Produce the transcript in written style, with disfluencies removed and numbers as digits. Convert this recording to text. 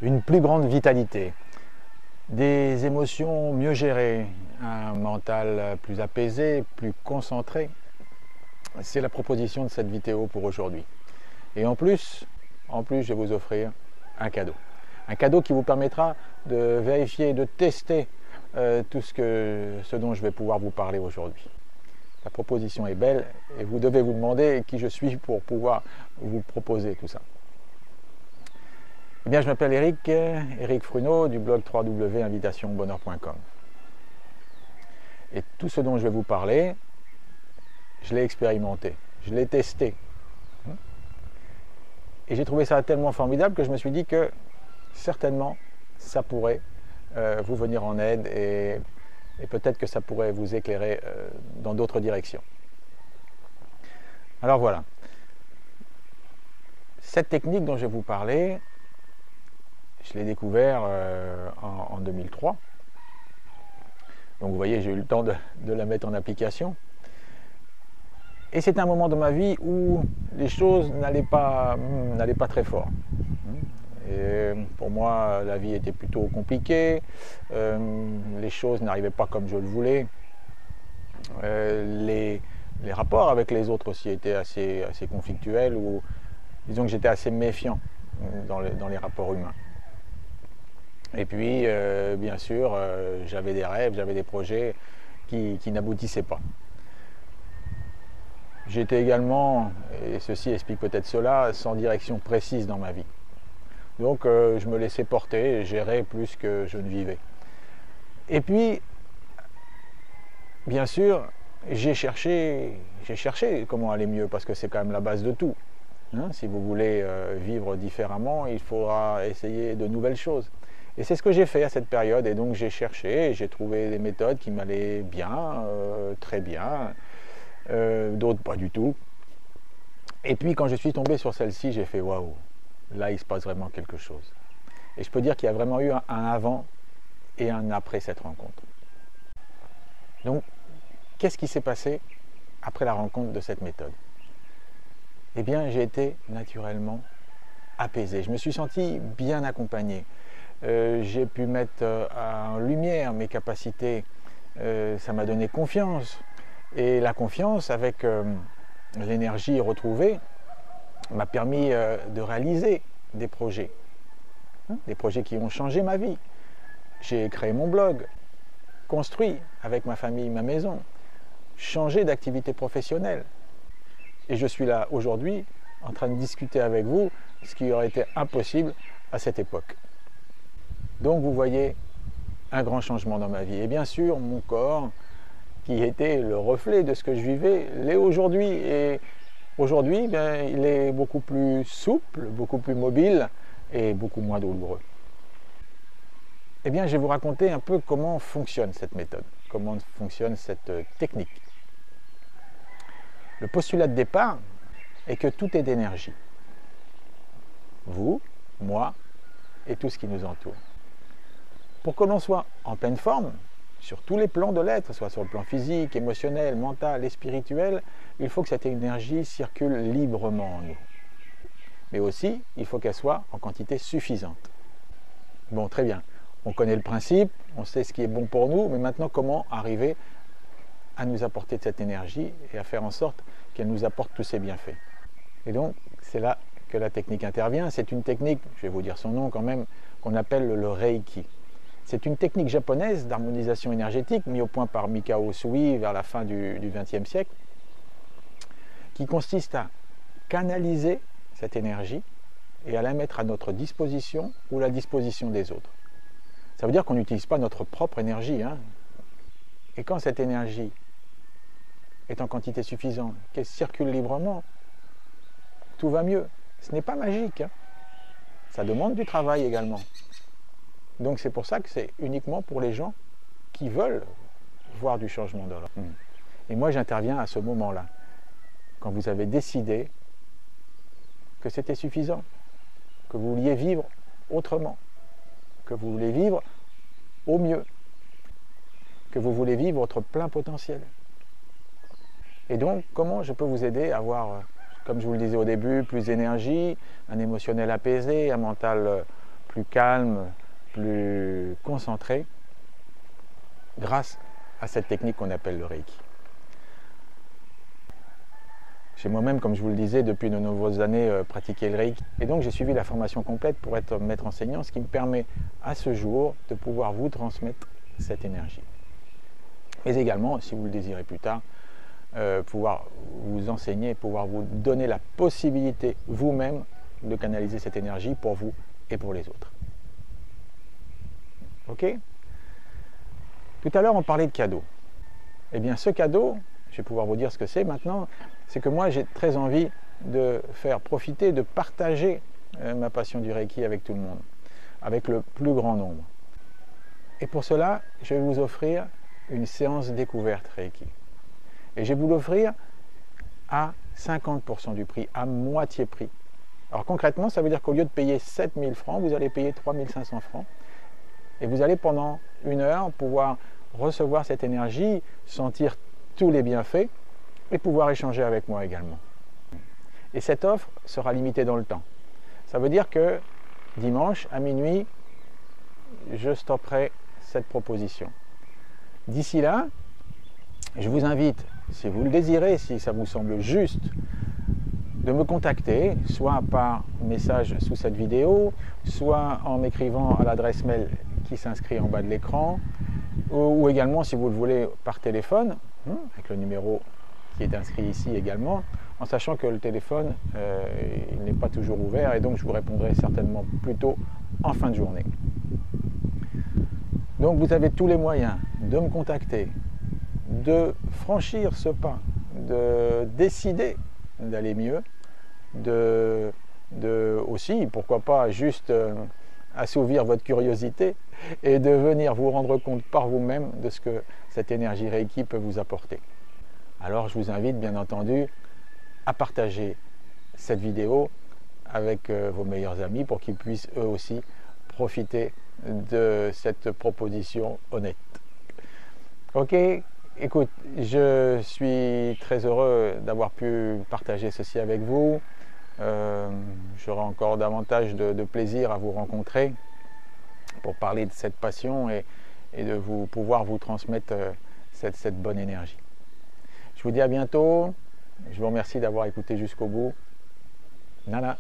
une plus grande vitalité, des émotions mieux gérées, un mental plus apaisé, plus concentré. C'est la proposition de cette vidéo pour aujourd'hui. Et en plus, je vais vous offrir un cadeau. Un cadeau qui vous permettra de vérifier et de tester tout ce dont je vais pouvoir vous parler aujourd'hui. La proposition est belle et vous devez vous demander qui je suis pour pouvoir vous proposer tout ça. Eh bien, je m'appelle Eric Fruneau du blog www.invitationbonheur.com. Et tout ce dont je vais vous parler, je l'ai expérimenté, je l'ai testé. Et j'ai trouvé ça tellement formidable que je me suis dit que certainement ça pourrait vous venir en aide et peut-être que ça pourrait vous éclairer dans d'autres directions. Alors voilà, cette technique dont je vais vous parler, je l'ai découvert en 2003. Donc vous voyez, j'ai eu le temps de la mettre en application. Et c'est un moment de ma vie où les choses n'allaient pas très fort. Et pour moi, la vie était plutôt compliquée, les choses n'arrivaient pas comme je le voulais, les rapports avec les autres aussi étaient assez conflictuels, ou disons que j'étais assez méfiant dans les rapports humains. Et puis, bien sûr, j'avais des rêves, j'avais des projets qui n'aboutissaient pas. J'étais également, et ceci explique peut-être cela, sans direction précise dans ma vie. Donc je me laissais porter et gérer plus que je ne vivais. Et puis, bien sûr, j'ai cherché comment aller mieux, parce que c'est quand même la base de tout. Si vous voulez vivre différemment, il faudra essayer de nouvelles choses. Et c'est ce que j'ai fait à cette période, et donc j'ai cherché, et j'ai trouvé des méthodes qui m'allaient bien, très bien, d'autres pas du tout. Et puis quand je suis tombé sur celle-ci, j'ai fait waouh, là il se passe vraiment quelque chose. Et je peux dire qu'il y a vraiment eu un avant et un après cette rencontre. Donc, qu'est-ce qui s'est passé après la rencontre de cette méthode? Eh bien, j'ai été naturellement apaisé. Je me suis senti bien accompagné. J'ai pu mettre en lumière mes capacités. Ça m'a donné confiance. Et la confiance, avec l'énergie retrouvée, m'a permis de réaliser des projets qui ont changé ma vie. J'ai créé mon blog, construit avec ma famille ma maison, changé d'activité professionnelle. Et je suis là aujourd'hui en train de discuter avec vous, ce qui aurait été impossible à cette époque. Donc vous voyez un grand changement dans ma vie. Et bien sûr, mon corps, qui était le reflet de ce que je vivais, l'est aujourd'hui. Et aujourd'hui, il est beaucoup plus souple, beaucoup plus mobile et beaucoup moins douloureux. Eh bien, je vais vous raconter un peu comment fonctionne cette méthode, comment fonctionne cette technique. Le postulat de départ est que tout est d'énergie. Vous, moi et tout ce qui nous entoure. Pour que l'on soit en pleine forme, sur tous les plans de l'être, soit sur le plan physique, émotionnel, mental et spirituel, il faut que cette énergie circule librement en nous. Mais aussi, il faut qu'elle soit en quantité suffisante. Bon, très bien. On connaît le principe, on sait ce qui est bon pour nous, mais maintenant, comment arriver à nous apporter de cette énergie et à faire en sorte qu'elle nous apporte tous ses bienfaits? Et donc, c'est là que la technique intervient. C'est une technique, je vais vous dire son nom quand même, qu'on appelle le Reiki. C'est une technique japonaise d'harmonisation énergétique mise au point par Mikao Usui vers la fin du XXe siècle, qui consiste à canaliser cette énergie et à la mettre à notre disposition ou à la disposition des autres. Ça veut dire qu'on n'utilise pas notre propre énergie. Et quand cette énergie est en quantité suffisante, qu'elle circule librement, tout va mieux. Ce n'est pas magique. Ça demande du travail également. Donc c'est pour ça que c'est uniquement pour les gens qui veulent voir du changement dans leur vie. Et moi j'interviens à ce moment-là, quand vous avez décidé que c'était suffisant, que vous vouliez vivre autrement, que vous voulez vivre au mieux, que vous voulez vivre votre plein potentiel. Et donc, comment je peux vous aider à avoir, comme je vous le disais au début, plus d'énergie, un émotionnel apaisé, un mental plus calme, plus concentré, grâce à cette technique qu'on appelle le Reiki. J'ai moi-même, comme je vous le disais, depuis de nombreuses années pratiqué le Reiki. Et donc j'ai suivi la formation complète pour être maître enseignant, ce qui me permet à ce jour de pouvoir vous transmettre cette énergie. Mais également, si vous le désirez plus tard, pouvoir vous enseigner, pouvoir vous donner la possibilité vous-même de canaliser cette énergie pour vous et pour les autres. Ok? Tout à l'heure, on parlait de cadeau. Eh bien, ce cadeau, je vais pouvoir vous dire ce que c'est maintenant, c'est que moi, j'ai très envie de faire profiter, de partager ma passion du Reiki avec tout le monde, avec le plus grand nombre. Et pour cela, je vais vous offrir une séance découverte Reiki. Et je vais vous l'offrir à 50% du prix, à moitié prix. Alors concrètement, ça veut dire qu'au lieu de payer 7 000 francs, vous allez payer 3 500 francs. Et vous allez pendant 1 heure pouvoir recevoir cette énergie, sentir tous les bienfaits et pouvoir échanger avec moi également. Et cette offre sera limitée dans le temps. Ça veut dire que dimanche à minuit, je stopperai cette proposition. D'ici là, je vous invite, si vous le désirez, si ça vous semble juste, de me contacter, soit par message sous cette vidéo, soit en m'écrivant à l'adresse mail qui s'inscrit en bas de l'écran, ou également, si vous le voulez, par téléphone, avec le numéro qui est inscrit ici également, en sachant que le téléphone, il n'est pas toujours ouvert, et donc je vous répondrai certainement plutôt en fin de journée. Donc vous avez tous les moyens de me contacter, de franchir ce pas, de décider d'aller mieux, de aussi, pourquoi pas, juste assouvir votre curiosité et de venir vous rendre compte par vous-même de ce que cette énergie Reiki peut vous apporter. Alors je vous invite bien entendu à partager cette vidéo avec vos meilleurs amis pour qu'ils puissent eux aussi profiter de cette proposition honnête. Ok, écoute, je suis très heureux d'avoir pu partager ceci avec vous. J'aurai encore davantage de plaisir à vous rencontrer pour parler de cette passion et de pouvoir vous transmettre cette bonne énergie. Je vous dis à bientôt. Je vous remercie d'avoir écouté jusqu'au bout. Nana.